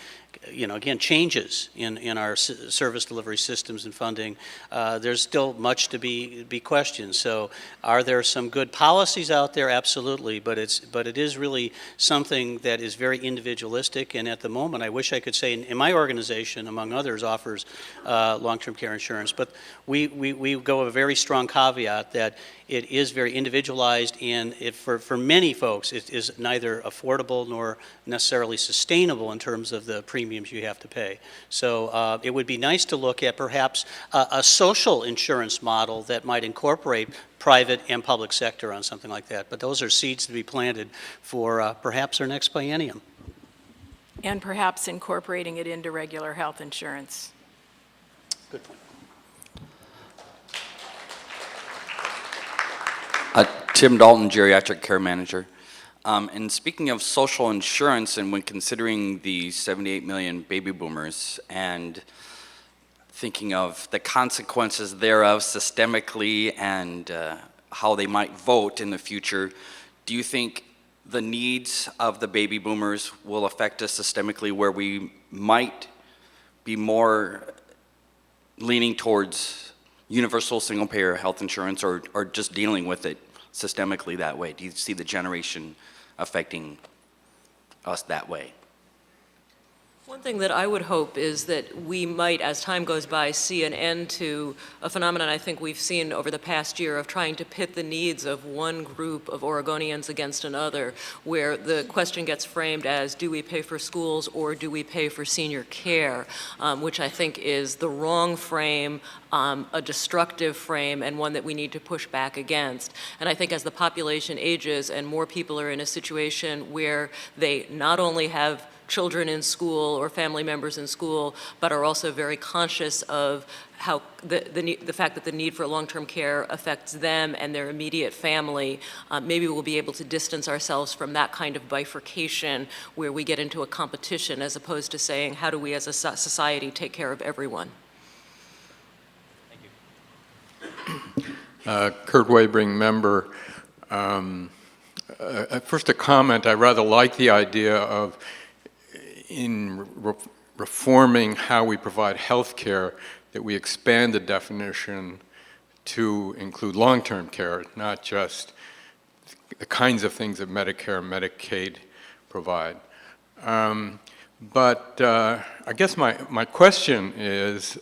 again, changes in our service delivery systems and funding, there's still much to be questioned. So are there some good policies out there? Absolutely, but it is really something that is very individualistic, and at the moment, I wish I could say, in my organization, among others, offers long-term care insurance, but we go with a very strong caveat that it is very individualized, and for many folks, it is neither affordable nor necessarily sustainable in terms of the premium premiums you have to pay. So it would be nice to look at perhaps a social insurance model that might incorporate private and public sector on something like that. But those are seeds to be planted for perhaps our next biennium. And perhaps incorporating it into regular health insurance. Good point. Tim Dalton, Geriatric Care Manager. And speaking of social insurance, and when considering the 78 million baby boomers and thinking of the consequences thereof systemically and how they might vote in the future, do you think the needs of the baby boomers will affect us systemically where we might be more leaning towards universal single-payer health insurance or just dealing with it systemically that way? Do you see the generation affecting us that way? One thing that I would hope is that we might, as time goes by, see an end to a phenomenon I think we've seen over the past year of trying to pit the needs of one group of Oregonians against another, where the question gets framed as, do we pay for schools or do we pay for senior care, which I think is the wrong frame, a destructive frame, and one that we need to push back against. And I think as the population ages and more people are in a situation where they not only have children in school or family members in school, but are also very conscious of how the fact that the need for long-term care affects them and their immediate family, maybe we'll be able to distance ourselves from that kind of bifurcation where we get into a competition as opposed to saying, how do we as a society take care of everyone? Kurt Wabring, member. First a comment, I rather like the idea of in reforming how we provide health care, that we expand the definition to include long-term care, not just the kinds of things that Medicare and Medicaid provide. But I guess my question is,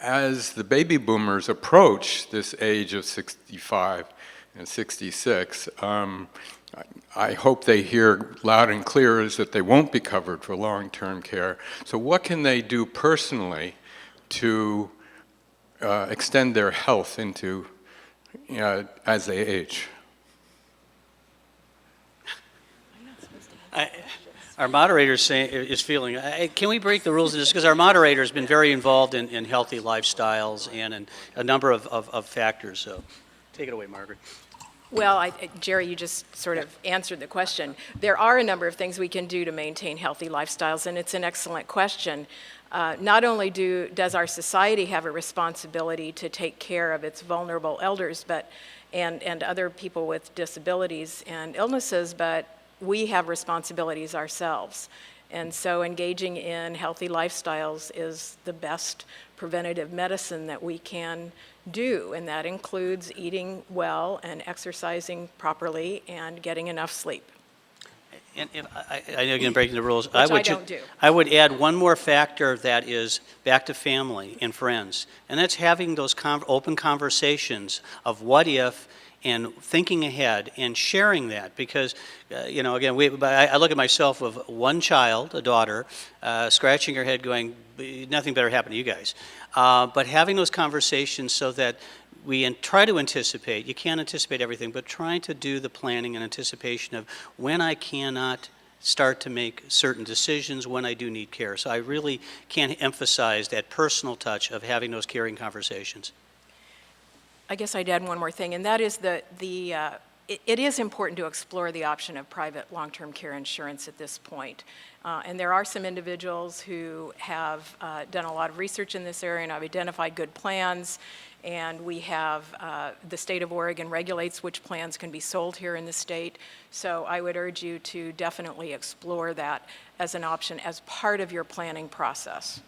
as the baby boomers approach this age of 65 and 66, I hope they hear loud and clear is that they won't be covered for long-term care. So what can they do personally to extend their health into, as they age? Our moderator is feeling, can we break the rules of this? Because our moderator has been very involved in healthy lifestyles and in a number of factors. So take it away, Margaret. Well, Jerry, you just sort of answered the question. There are a number of things we can do to maintain healthy lifestyles, and it's an excellent question. Not only does our society have a responsibility to take care of its vulnerable elders and other people with disabilities and illnesses, but we have responsibilities ourselves. And so engaging in healthy lifestyles is the best preventative medicine that we can do, and that includes eating well and exercising properly and getting enough sleep. And I know you're going to break the rules. Which I don't do. I would add one more factor that is back to family and friends, and that's having those open conversations of what if and thinking ahead and sharing that, because, again, I look at myself with one child, a daughter, scratching her head going, nothing better happened to you guys. But having those conversations so that we try to anticipate, you can't anticipate everything, but trying to do the planning and anticipation of when I cannot start to make certain decisions, when I do need care. So I really can't emphasize that personal touch of having those caring conversations. I guess I'd add one more thing, and that is it is important to explore the option of private long-term care insurance at this point. And there are some individuals who have done a lot of research in this area and have identified good plans, and we have the state of Oregon regulates which plans can be sold here in the state. So I would urge you to definitely explore that as an option as part of your planning process.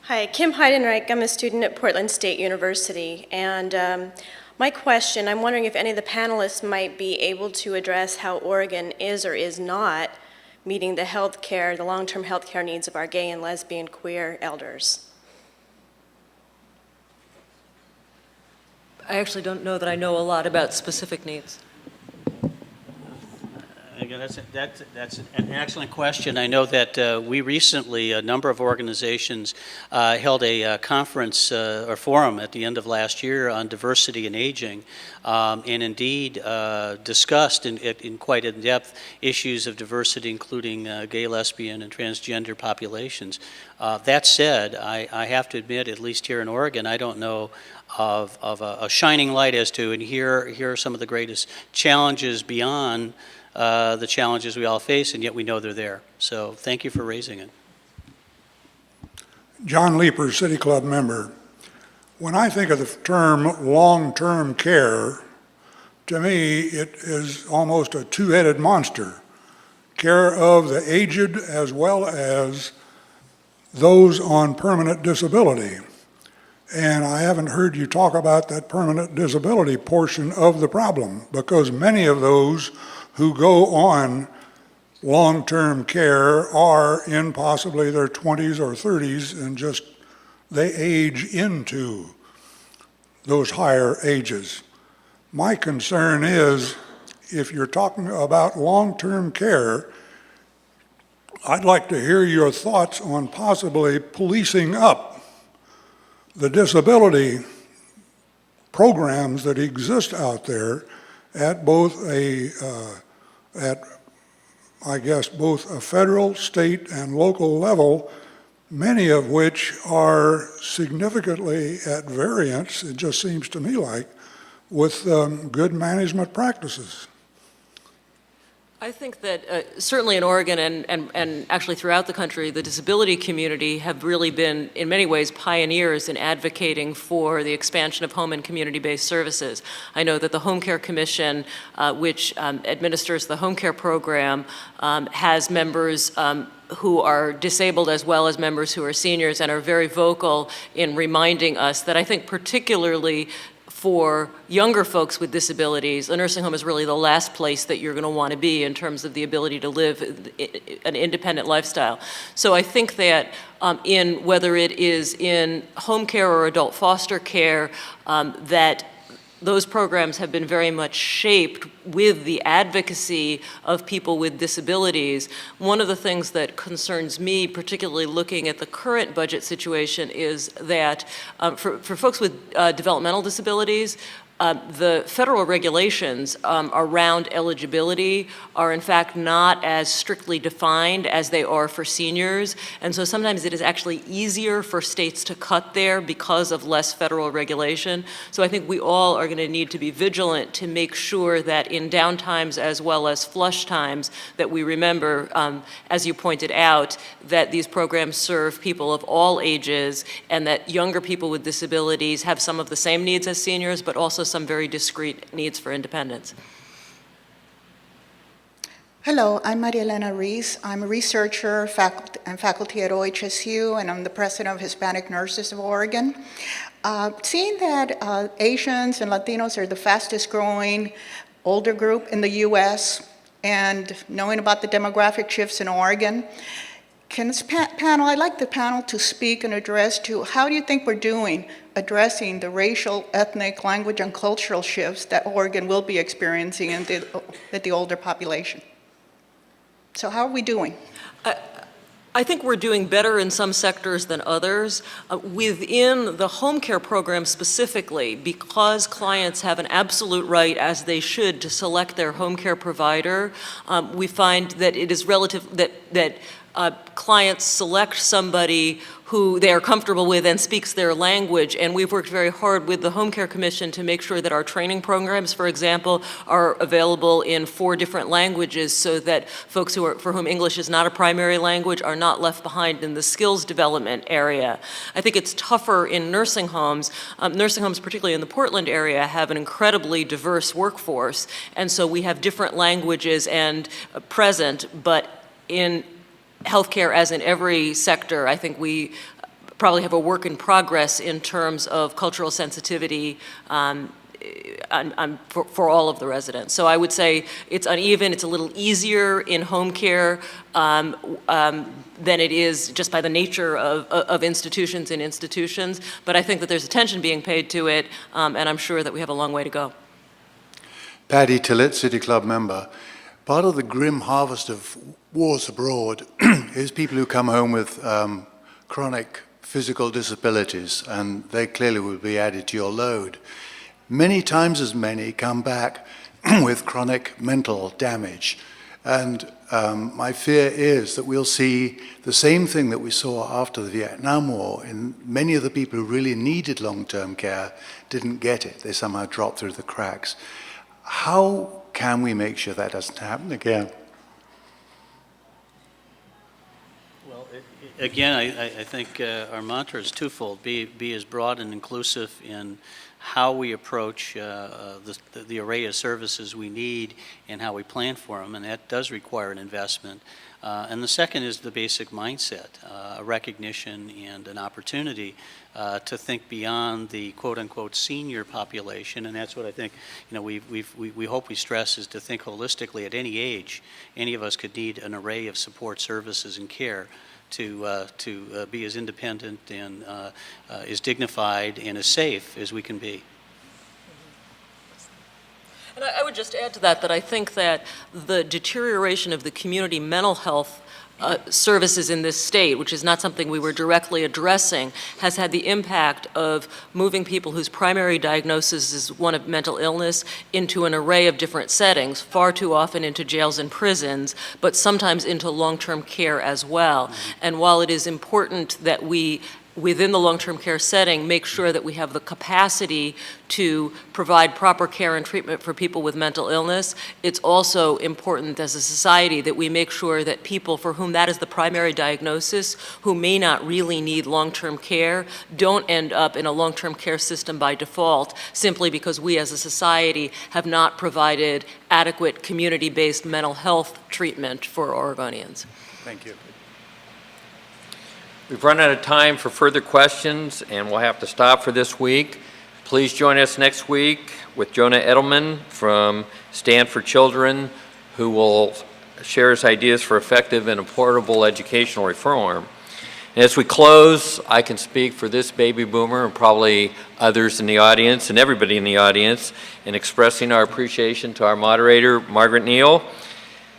Hi, Kim Heidenreich. I'm a student at Portland State University, and my question, I'm wondering if any of the panelists might be able to address how Oregon is or is not meeting the long-term health care needs of our gay and lesbian queer elders. I actually don't know that I know a lot about specific needs. That's an excellent question. I know that we recently, a number of organizations held a conference or forum at the end of last year on diversity and aging, and indeed discussed in quite in depth issues of diversity, including gay, lesbian, and transgender populations. That said, I have to admit, at least here in Oregon, I don't know of a shining light as to, and here are some of the greatest challenges beyond the challenges we all face, and yet we know they're there. So thank you for raising it. John Leeper, City Club member. When I think of the term long-term care, to me it is almost a two-headed monster. Care of the aged as well as those on permanent disability. And I haven't heard you talk about that permanent disability portion of the problem, because many of those who go on long-term care are in possibly their 20s or 30s, and just they age into those higher ages. My concern is, if you're talking about long-term care, I'd like to hear your thoughts on possibly policing up the disability programs that exist out there at both both a federal, state, and local level, many of which are significantly at variance, it just seems to me like, with good management practices. I think that certainly in Oregon and actually throughout the country, the disability community have really been, in many ways, pioneers in advocating for the expansion of home and community-based services. I know that the Home Care Commission, which administers the home care program, has members who are disabled as well as members who are seniors, and are very vocal in reminding us that I think particularly for younger folks with disabilities, a nursing home is really the last place that you're going to want to be in terms of the ability to live an independent lifestyle. So I think that in whether it is in home care or adult foster care, that those programs have been very much shaped with the advocacy of people with disabilities. One of the things that concerns me, particularly looking at the current budget situation, is that for folks with developmental disabilities, the federal regulations around eligibility are in fact not as strictly defined as they are for seniors, and so sometimes it is actually easier for states to cut there because of less federal regulation. So I think we all are going to need to be vigilant to make sure that in down times as well as flush times that we remember, as you pointed out, that these programs serve people of all ages, and that younger people with disabilities have some of the same needs as seniors, but also some very discrete needs for independence. Hello, I'm Maria Elena Reese. I'm a researcher and faculty at OHSU, and I'm the president of Hispanic Nurses of Oregon. Seeing that Asians and Latinos are the fastest growing older group in the U.S., and knowing about the demographic shifts in Oregon, can this panel, I'd like the panel to speak and address to how do you think we're doing addressing the racial, ethnic, language, and cultural shifts that Oregon will be experiencing in the older population? So how are we doing? I think we're doing better in some sectors than others. Within the home care program specifically, because clients have an absolute right, as they should, to select their home care provider, we find that it is relative, that clients select somebody who they are comfortable with and speaks their language, and we've worked very hard with the Home Care Commission to make sure that our training programs, for example, are available in 4 different languages so that folks for whom English is not a primary language are not left behind in the skills development area. I think it's tougher in nursing homes. Nursing homes, particularly in the Portland area, have an incredibly diverse workforce, and so we have different languages and present, but in healthcare, as in every sector, I think we probably have a work in progress in terms of cultural sensitivity for all of the residents. So I would say it's uneven. It's a little easier in home care than it is just by the nature of institutions and institutions. But I think that there's attention being paid to it, and I'm sure that we have a long way to go. Patty Tillett, City Club member. part of the grim harvest of wars abroad is people who come home with chronic physical disabilities, and they clearly will be added to your load. Many times as many come back with chronic mental damage. And my fear is that we'll see the same thing that we saw after the Vietnam War. And many of the people who really needed long-term care didn't get it. They somehow dropped through the cracks. How can we make sure that doesn't happen again? Well, again, I think our mantra is twofold. Be as broad and inclusive in how we approach the array of services we need and how we plan for them, and that does require an investment. And the second is the basic mindset, a recognition and an opportunity to think beyond the quote-unquote senior population, and that's what I think, we hope we stress is to think holistically at any age. Any of us could need an array of support services and care to be as independent and as dignified and as safe as we can be. And I would just add to that I think that the deterioration of the community mental health services in this state, which is not something we were directly addressing, has had the impact of moving people whose primary diagnosis is one of mental illness into an array of different settings, far too often into jails and prisons, but sometimes into long-term care as well. Mm-hmm. And while it is important that we, within the long-term care setting, make sure that we have the capacity to provide proper care and treatment for people with mental illness, it's also important as a society that we make sure that people for whom that is the primary diagnosis, who may not really need long-term care, don't end up in a long-term care system by default, simply because we as a society have not provided adequate community-based mental health treatment for Oregonians. Thank you. We've run out of time for further questions, and we'll have to stop for this week. Please join us next week with Jonah Edelman from Stand for Children, who will share his ideas for effective and affordable educational reform. And as we close, I can speak for this baby boomer and probably others in the audience and everybody in the audience in expressing our appreciation to our moderator, Margaret Neal,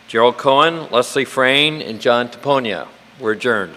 Gerald Cohen, Leslie Frane, and John Tapogna. We're adjourned.